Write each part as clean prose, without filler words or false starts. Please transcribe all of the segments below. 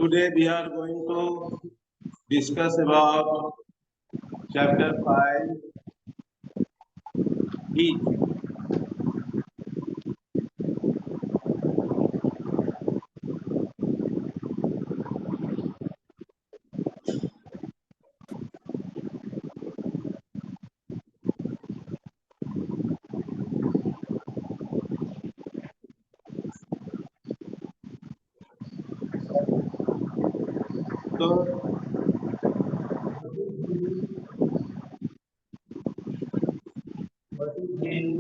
Today we are going to discuss about chapter 5, heat. So, what is heat?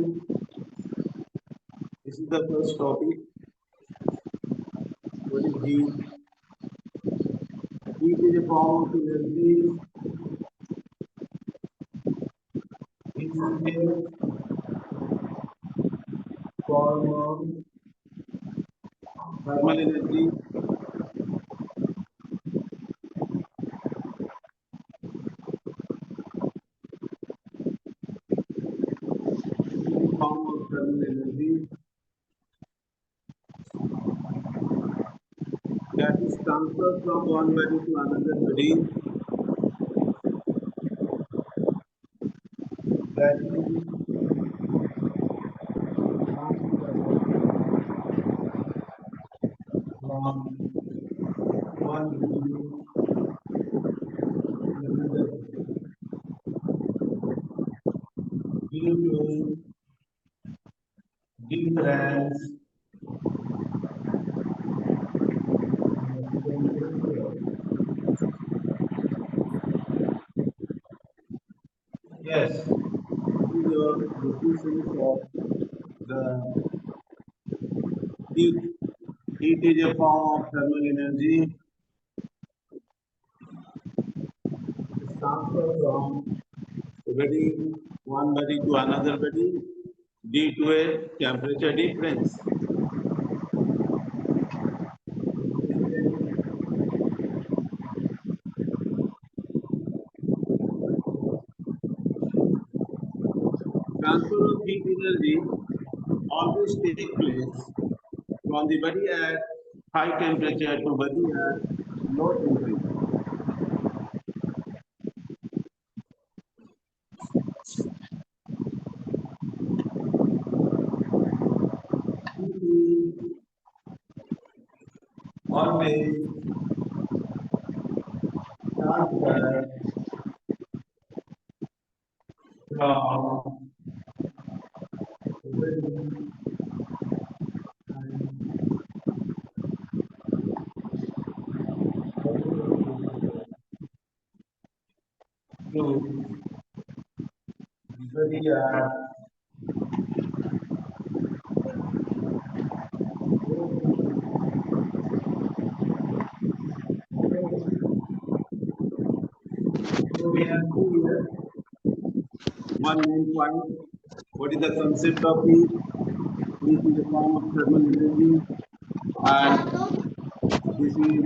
This is the first topic. What is heat? Heat is a form of energy. It is a form of thermal energy. It is a form of thermal energy that is transferred from one body to another body. That is from one body to another due to difference in temperature. Yes, this is your definition of the heat. Heat is a form of thermal energy transferred from a body, one body to another body due to a temperature difference. Transfer of heat energy always takes place from the body at high temperature to body at low temperature. Heat is always transferred from body to body at so we have two here. One main point. What is the concept of heat? Heat is a form of thermal energy, and this is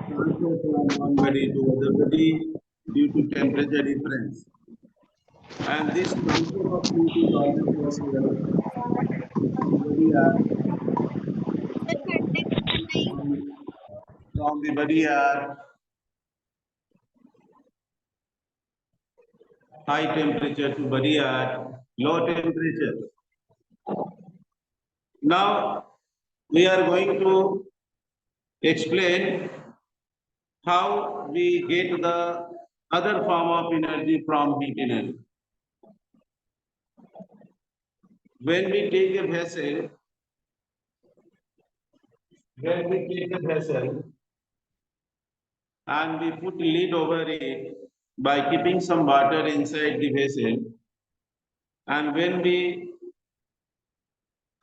transfer from one body to other body due to temperature difference. And this transfer of heat is always possible from the body at high temperature to body at low temperature. Now we are going to explain how we get the other form of energy from heat energy. When we take a vessel, and we put lid over it by keeping some water inside the vessel, and when we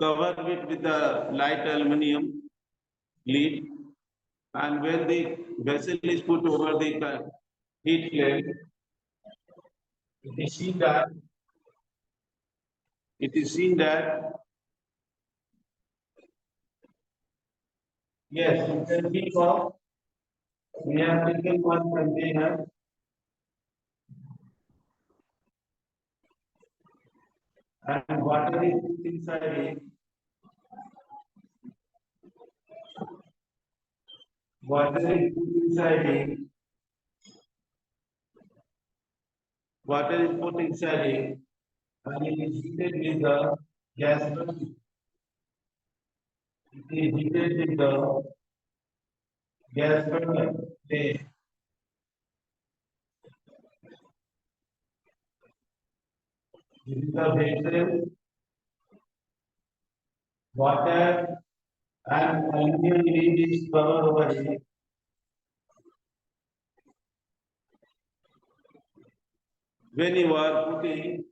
cover it with the light aluminum lid, and when the vessel is put over the heat flame, it is seen that yes, you can think of, we have taken one container and water is put inside it. water is put inside it, water is put inside it, and it is heated with the gas burner. It is heated with the gas burner. This is the vessel, water, and aluminum lid is covered over it. When you are putting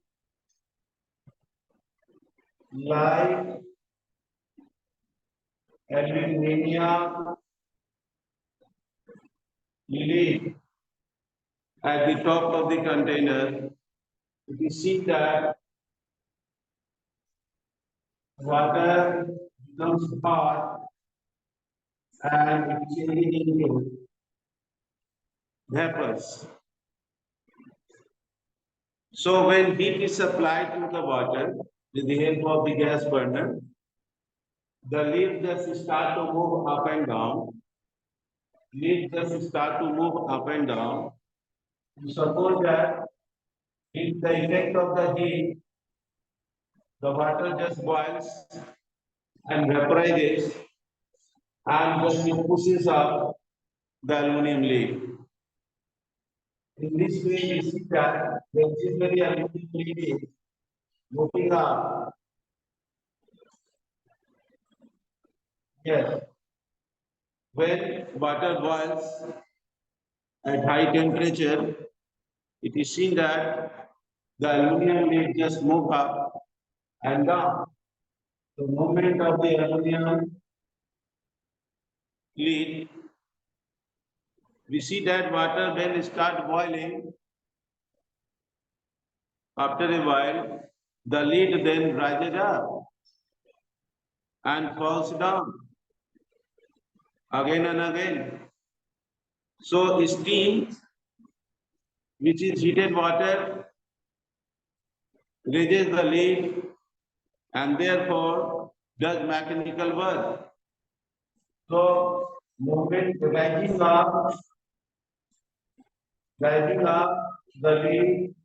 light aluminum lid at the top of the container, you can see that water becomes hot and it changes into vapors. So when heat is supplied to the water with the help of the gas burner, the lid just start to move up and down. Lid just start to move up and down. Suppose that if the effect of the heat, the water just boils and vaporizes and just it pushes up the aluminum lid. In this way, we see that the auxiliary aluminum lid is moving up. Yes. When water boils at high temperature, it is seen that the aluminum lid just move up and down. The movement of the aluminum lid, we see that water when it start boiling, after a while, the lid then rises up and falls down again and again. So steam, which is heated water, raises the lid and therefore does mechanical work. So movement rising up the lid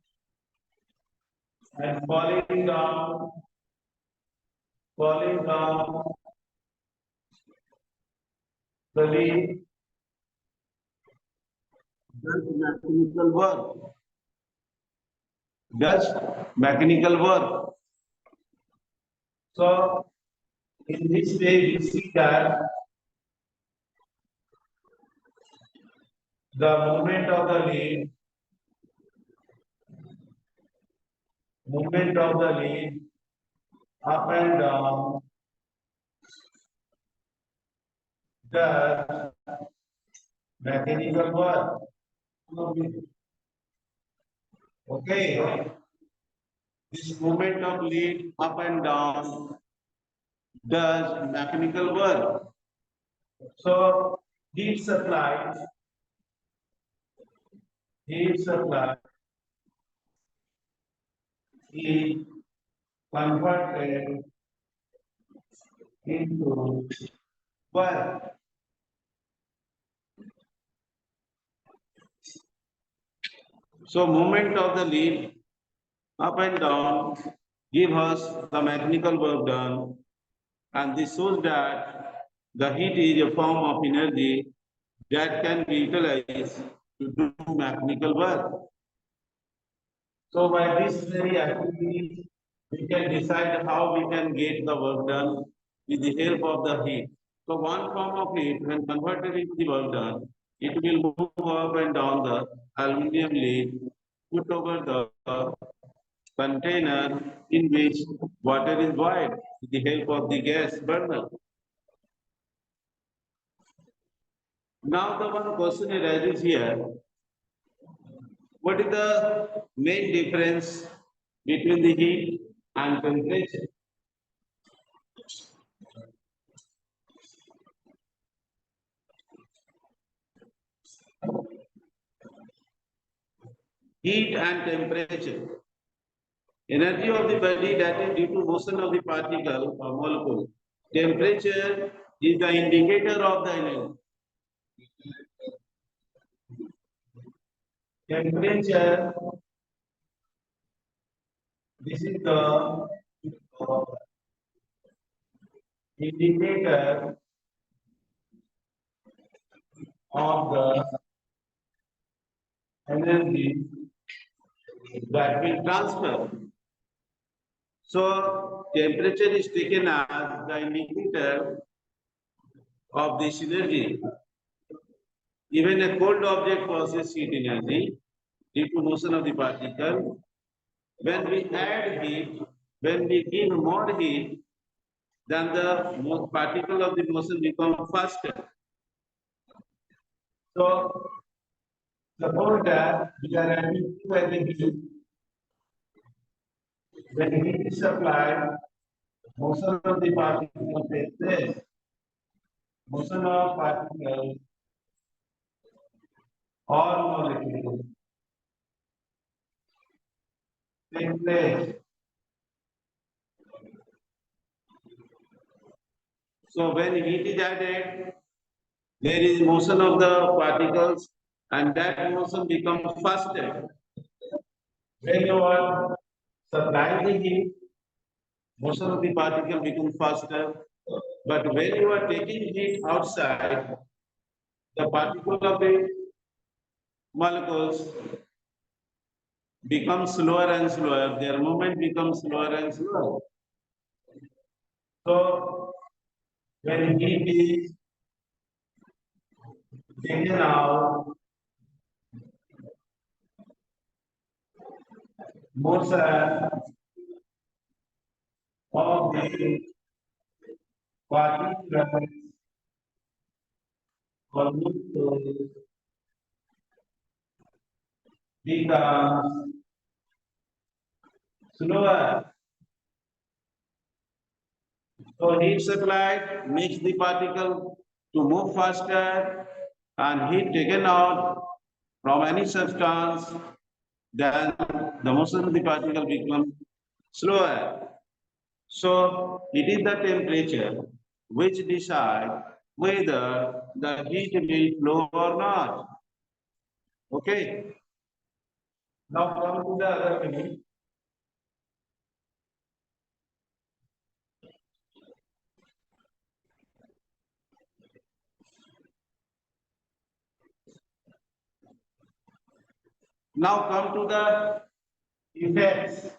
and falling down the lid does mechanical work. Does mechanical work. So in this way we see that the movement of the lid up and down does mechanical work. Okay. This movement of lid up and down does mechanical work. So heat supply is converted into work. So movement of the lid up and down give us the mechanical work done, and this shows that the heat is a form of energy that can be utilized to do mechanical work. So by this very activity, we can decide how we can get the work done with the help of the heat. So one form of heat, when converted into the work done, it will move up and down the aluminum lid, put over the container in which water is boiled with the help of the gas burner. Now the one question arises here, what is the main difference between the heat and temperature? Heat and temperature. Energy of the body that is due to motion of the particle or molecule. Temperature is the indicator of the energy. temperature. This is the indicator of the energy that will transfer. So temperature is taken as the indicator of this energy. Even a cold object possesses heat energy due to motion of the particle. When we add heat, when we give more heat, then the particle of the motion becomes faster. So suppose that we are adding two energy. When heat is supplied, motion of the particle takes place. Motion of particles or molecules take place. So when heat is added, there is motion of the particles and that motion becomes faster. When you are supplying the heat, motion of the particle becomes faster. But when you are taking heat outside, the particle of the molecules become slower and slower. Their movement becomes slower and slower. So when heat is taken out, motion of the particles or molecules becomes slower. So heat supplied makes the particle to move faster and heat taken out from any substance, then the motion of the particle becomes slower. So it is the temperature which decides whether the heat will flow or not. Okay. Now come to the other limit. Now come to the effects.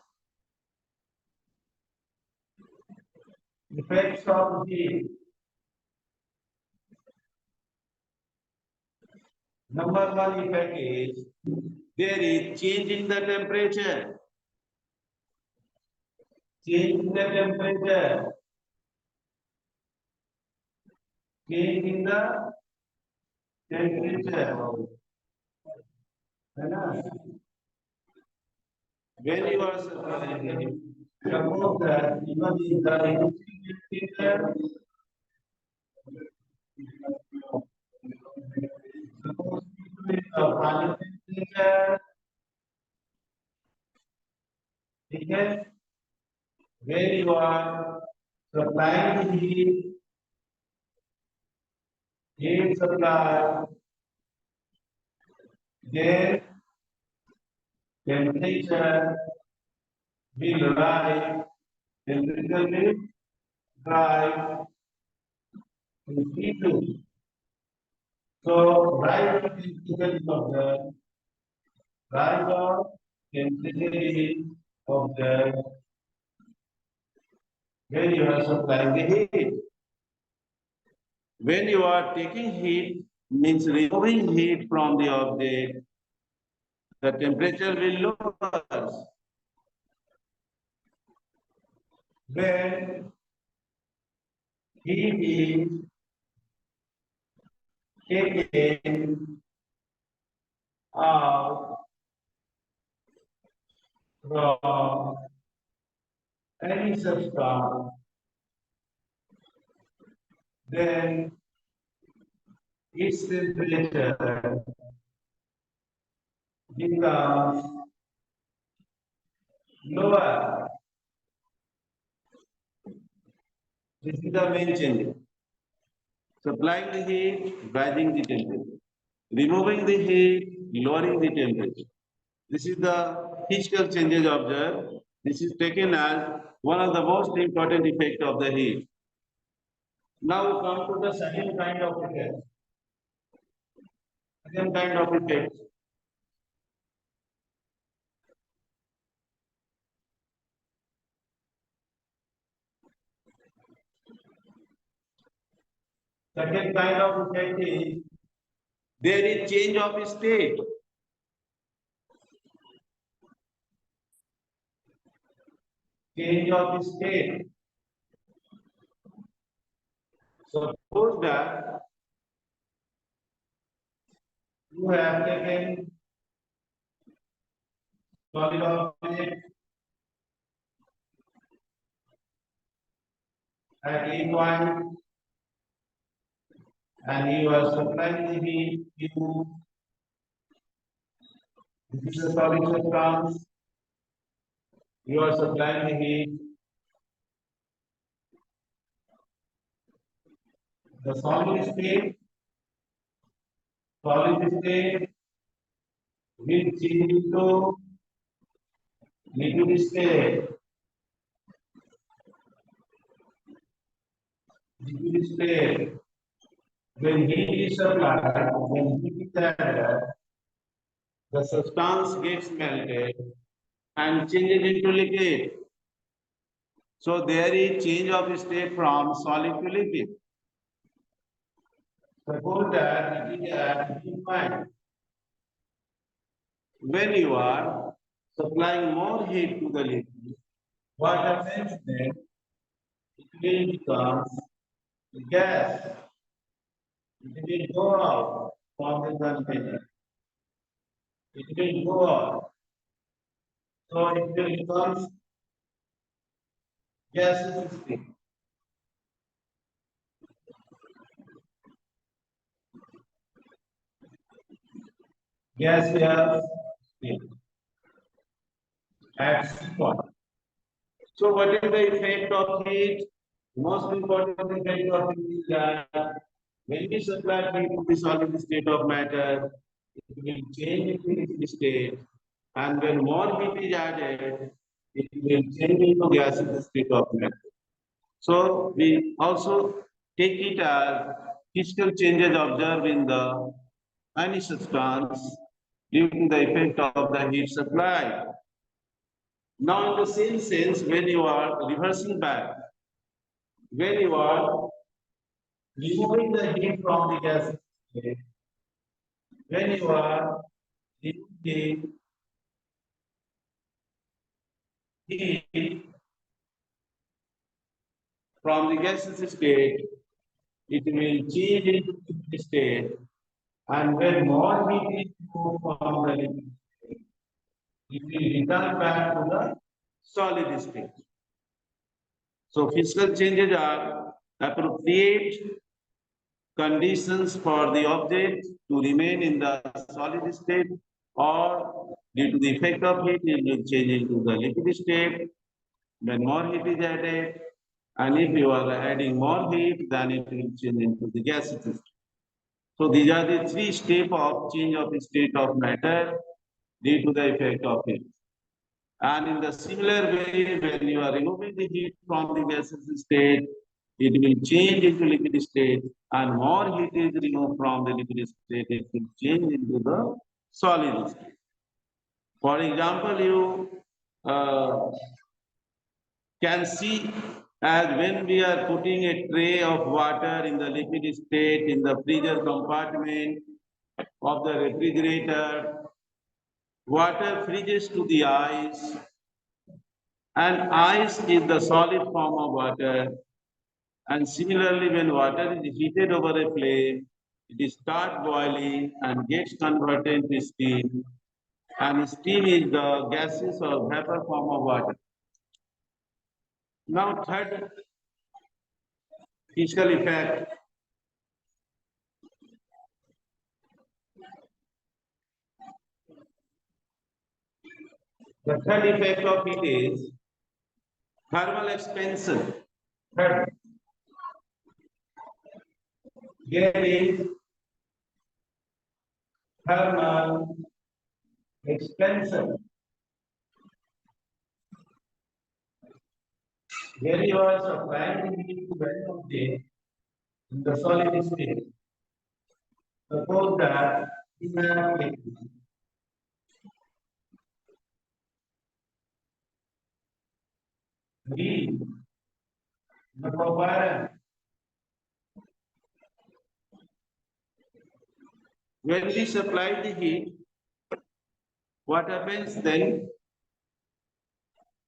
Effects of heat. Number one effect is there is change in the temperature. Change in the temperature. Change in the temperature. When you are supplying, suppose that even in the temperature, suppose with the final temperature, okay, when you are supplying heat supply, then temperature will rise, temperature will rise to T2. So rise of temperature is observed, rise of temperature is observed when you are supplying the heat. When you are taking heat, means removing heat from the object, the temperature will lower. When heat is taken out from any substance, then its temperature becomes lower. This is the main change. Supplying the heat, rising the temperature. removing the heat, lowering the temperature. This is the physical changes observed. This is taken as one of the most important effects of the heat. Now we come to the second kind of effect. Second kind of effect. Second kind of effect is there is change of state. Change of state. Suppose that you have taken solid object at A point and you are supplying the heat to this is a solid substance. You are supplying the heat. The solid state will change into liquid state. Liquid state. When heat is supplied, when heat is added, the substance gets melted and changes into liquid. So there is change of state from solid to liquid. Suppose that it is at point. When you are supplying more heat to the liquid, what happens then? It will become gas. It will go out from the container. It will go out. So it will become gaseous state. Gaseous state at C point. So what is the effect of heat? Most important effect of heat is that when we supply heat to the solid state of matter, it will change into liquid state, and when more heat is added, it will change into gaseous state of matter. So we also take it as physical changes observed in the any substance due to the effect of the heat supply. Now, in the same sense, when you are reversing back, when you are removing the heat from the gas state, when you are removing the heat from the gaseous state, it will change into liquid state, and when more heat is moved from the liquid state, it will return back to the solid state. So physical changes are appropriate conditions for the object to remain in the solid state, or due to the effect of heat, it will change into the liquid state. When more heat is added, and if you are adding more heat, then it will change into the gaseous state. So these are the three steps of change of the state of matter due to the effect of heat. And in the similar way, when you are removing the heat from the gaseous state, it will change into liquid state, and more heat is removed from the liquid state, it will change into the solid state. For example, you can see as when we are putting a tray of water in the liquid state in the freezer compartment of the refrigerator, water freezes to the ice, and ice is the solid form of water. And similarly, when water is heated over a flame, it starts boiling and gets converted into steam. And steam is the gaseous or vapor form of water. Now, third physical effect. The third effect of it is thermal expansion. Third, there is thermal expansion. Here you are supplying heat to an object in the solid state. Suppose that in a liquid, heat, number of iron. When we supply the heat, what happens then?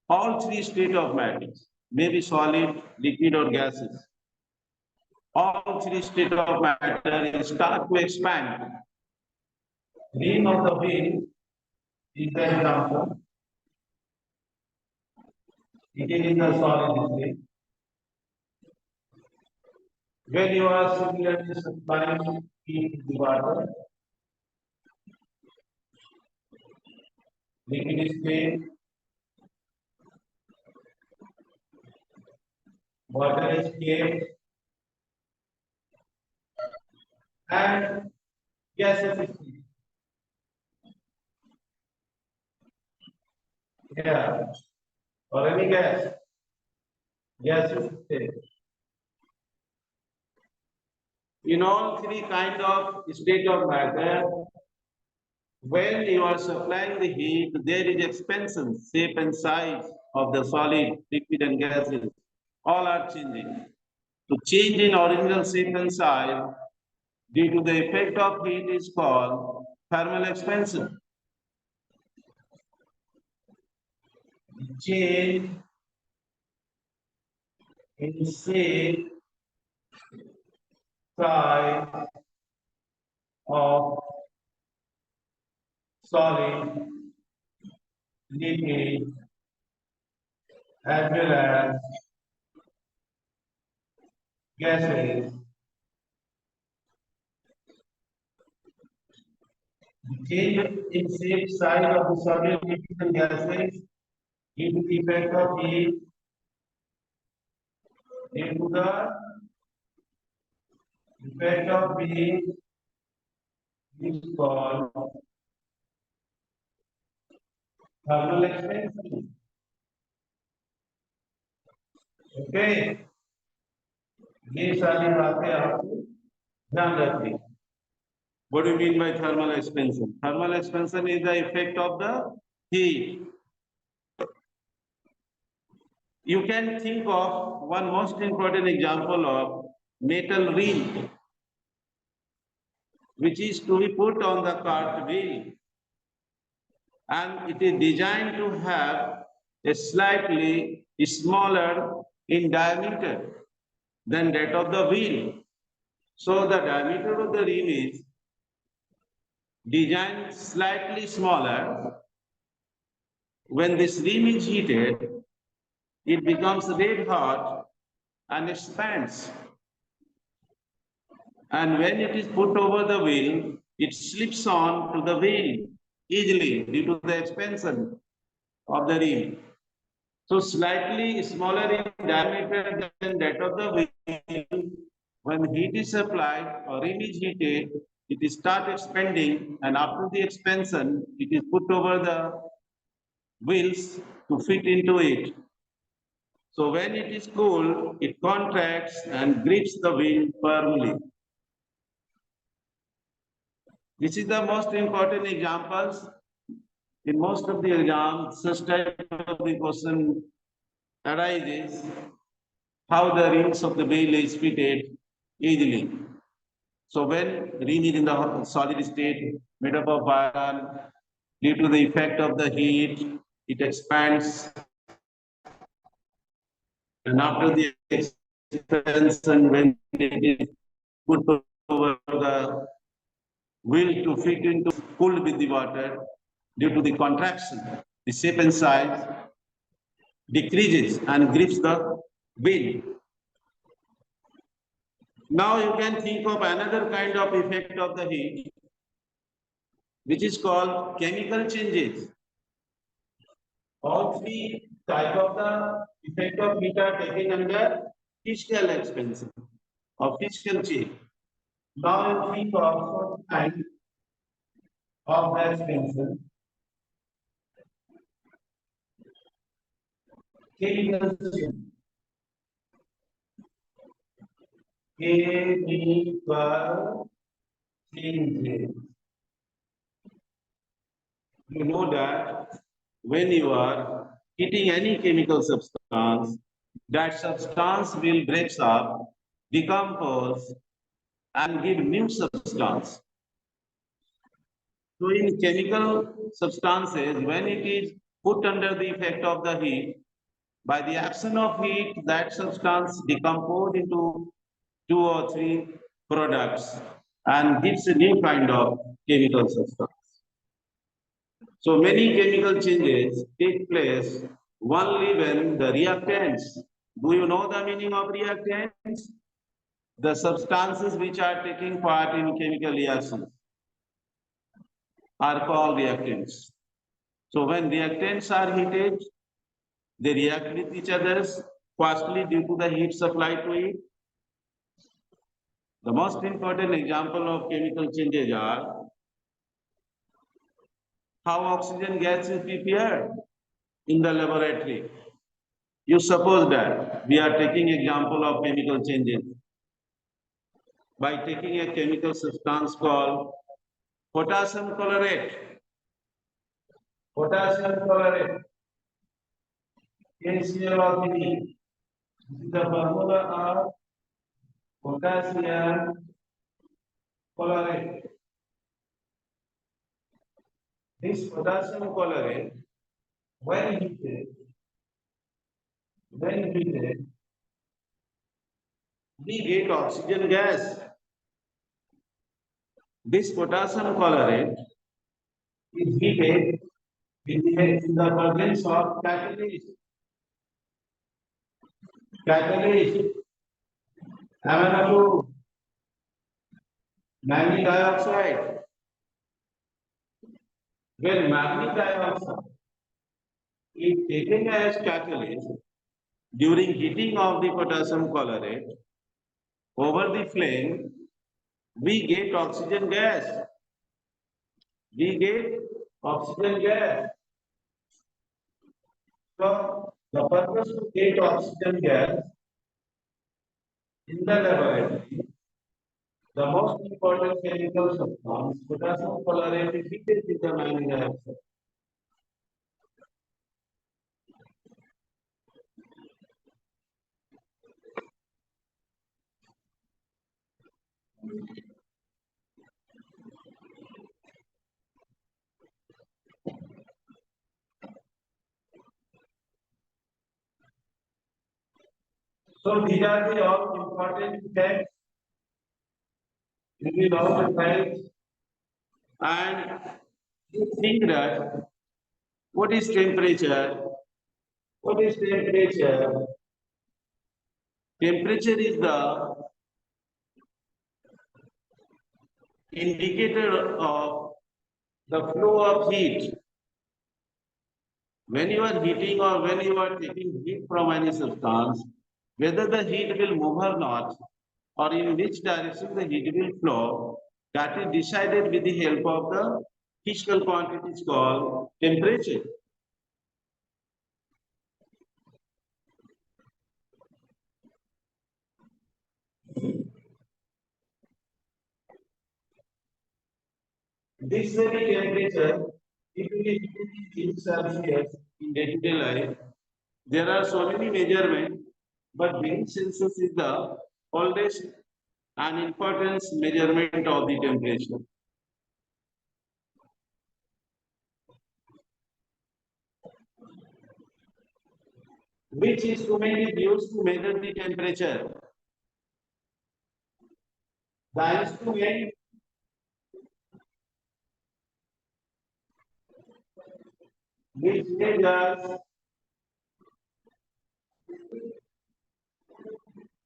All three states of matter, maybe solid, liquid, or gases, all three states of matter start to expand. Ring of the wheel is the example. It is in the solid state. When you are similarly supplying heat to the water, liquid state, water is kept, and gases is kept. Yeah, or any gas is kept. In all three kind of state of matter, when you are supplying the heat, there is expansion, shape and size of the solid, liquid and gases. All are changing. To change in original shape and size due to the effect of heat is called thermal expansion. Change in shape, size of solid, liquid, as well as gases. Change in shape, size of the solid, liquid and gases due to the effect of heat due to the effect of heat is called thermal expansion. Okay, ये सारी बातें आपको ध्यान रखनी है. What do you mean by thermal expansion? Thermal expansion is the effect of the heat. You can think of one most important example of metal ring, which is to be put on the cart wheel, and it is designed to have a slightly smaller in diameter than that of the wheel. So the diameter of the rim is designed slightly smaller. When this rim is heated, it becomes red hot and expands. And when it is put over the wheel, it slips on to the wheel easily due to the expansion of the rim. So slightly smaller in diameter than that of the wheel. When heat is applied or rim is heated, it starts expanding, and after the expansion, it is put over the wheels to fit into it. So when it is cool, it contracts and grips the wheel firmly. This is the most important examples. In most of the exams, such type of the question arises how the rings of the wheel is fitted easily. So when ring is in the solid state, made up of iron, due to the effect of the heat, it expands, and after the expansion, when it is put over the wheel to fit into cooled with the water, due to the contraction, the shape and size decreases and grips the wheel. Now you can think of another kind of effect of the heat, which is called chemical changes. All three types of the effect of heat are taken under physical expansion or physical change. Now you think of some kind of the expansion, chemical changes. You know that when you are heating any chemical substance, that substance will break up, decompose, and give new substance. So in chemical substances, when it is put under the effect of the heat, by the action of heat, that substance decomposes into two or three products and gives a new kind of chemical substance. So many chemical changes take place only when the reactants. Do you know the meaning of reactants? The substances which are taking part in chemical reactions are called reactants. So when reactants are heated, they react with each other, firstly due to the heat supplied to it. The most important example of chemical changes are how oxygen gas is prepared in the laboratory. You suppose that we are taking example of chemical changes by taking a chemical substance called potassium chlorate. Potassium chlorate, KClO3. This is the formula of potassium chlorate. This potassium chlorate, when heated, we get oxygen gas. This potassium chlorate is heated in the presence of catalyst. Catalyst, amino manganese dioxide. When manganese dioxide is taken as catalyst during heating of the potassium chlorate over the flame, we get oxygen gas. We get oxygen gas. So the purpose to get oxygen gas in the laboratory, the most important chemical substance, potassium chlorate, is heated with the manganese dioxide. So these are the all important facts. You will all the facts and you think that what is temperature? What is temperature? Temperature is the indicator of the flow of heat. When you are heating or when you are taking heat from any substance, whether the heat will move or not, or in which direction the heat will flow, that is decided with the help of the physical quantities called temperature. This very temperature, if it is in Celsius in day-to-day life, there are so many measurements, but being Celsius is the oldest and important measurement of the temperature. Which instrument is used to measure the temperature? The instrument which measures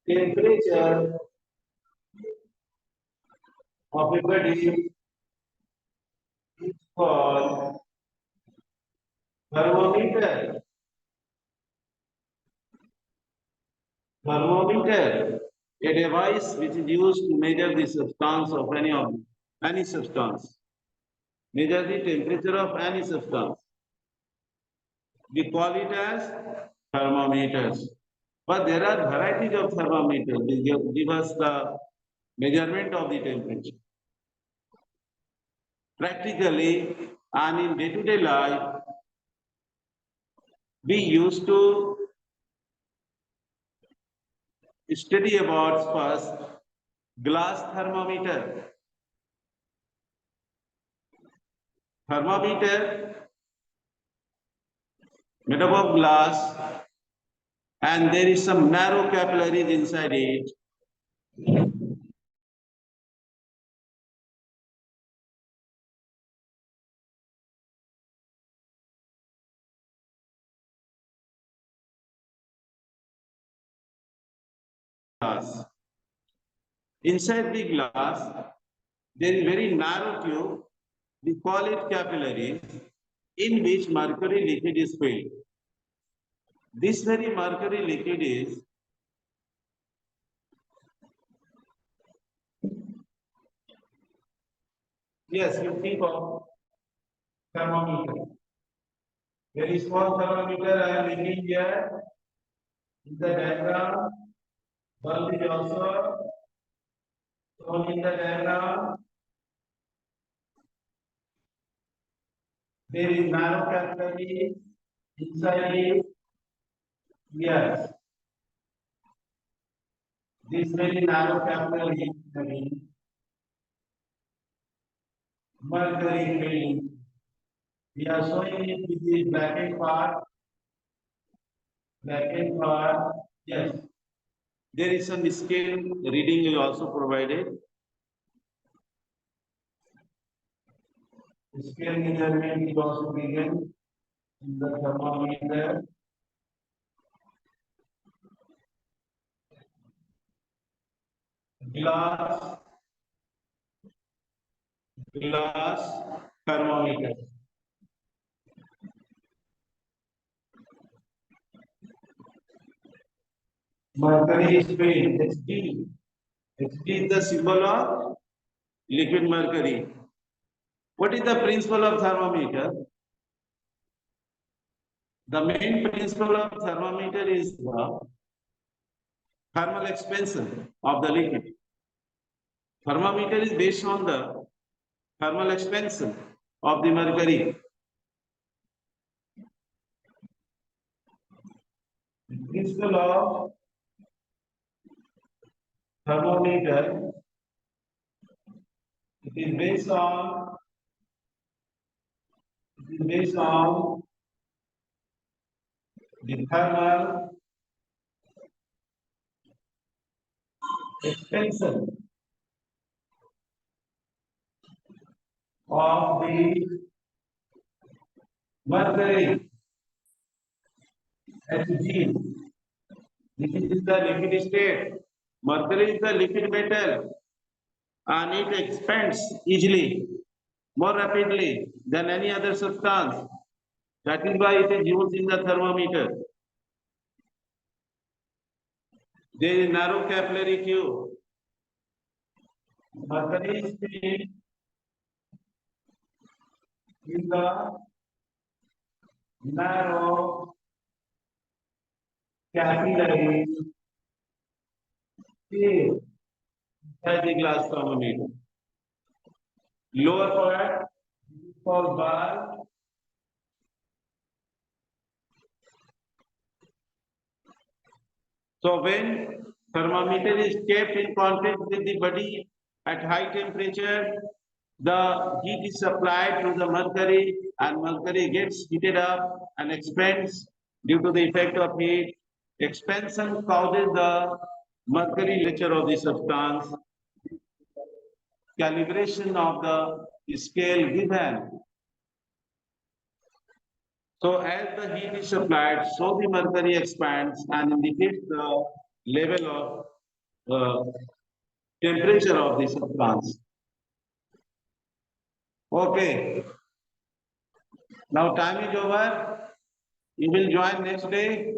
temperature of a body is called thermometer. Thermometer, a device which is used to measure the substance of any substance. measure the temperature of any substance. We call it as thermometers. But there are varieties of thermometers. They give us the measurement of the temperature. Practically and in day-to-day life, we used to study about first glass thermometer. Thermometer made up of glass and there is some narrow capillaries inside it. Glass. Inside the glass, there is very narrow tube. We call it capillaries, in which mercury liquid is filled. This very mercury liquid is yes, you think of thermometer. Very small thermometer I am making here in the diagram. Bulb is also shown in the diagram. There is narrow capillary inside it. Yes, this very narrow capillary mercury filled. We are showing it with the blackened part. Blackened part. Yes. There is some scale reading is also provided. Scale measurement is also given in the thermometer. Glass thermometer. Mercury is filled. Hg. Hg is the symbol of liquid mercury. What is the principle of thermometer? The main principle of thermometer is the thermal expansion of the liquid. Thermometer is based on the thermal expansion of the mercury. The principle of thermometer it is based on the thermal expansion of the mercury Hg. This is the liquid state. Mercury is the liquid metal and it expands easily, more rapidly than any other substance. That is why it is used in the thermometer. There is narrow capillary tube. Mercury is filled in the narrow capillary tube inside the glass thermometer. Lower part is called bar. So when thermometer is kept in contact with the body at high temperature, the heat is supplied to the mercury and mercury gets heated up and expands due to the effect of heat. Expansion causes the mercury nature of the substance. Calibration of the scale given. So as the heat is supplied, so the mercury expands and indicates the level of temperature of the substance. Okay. Now time is over. You will join next day.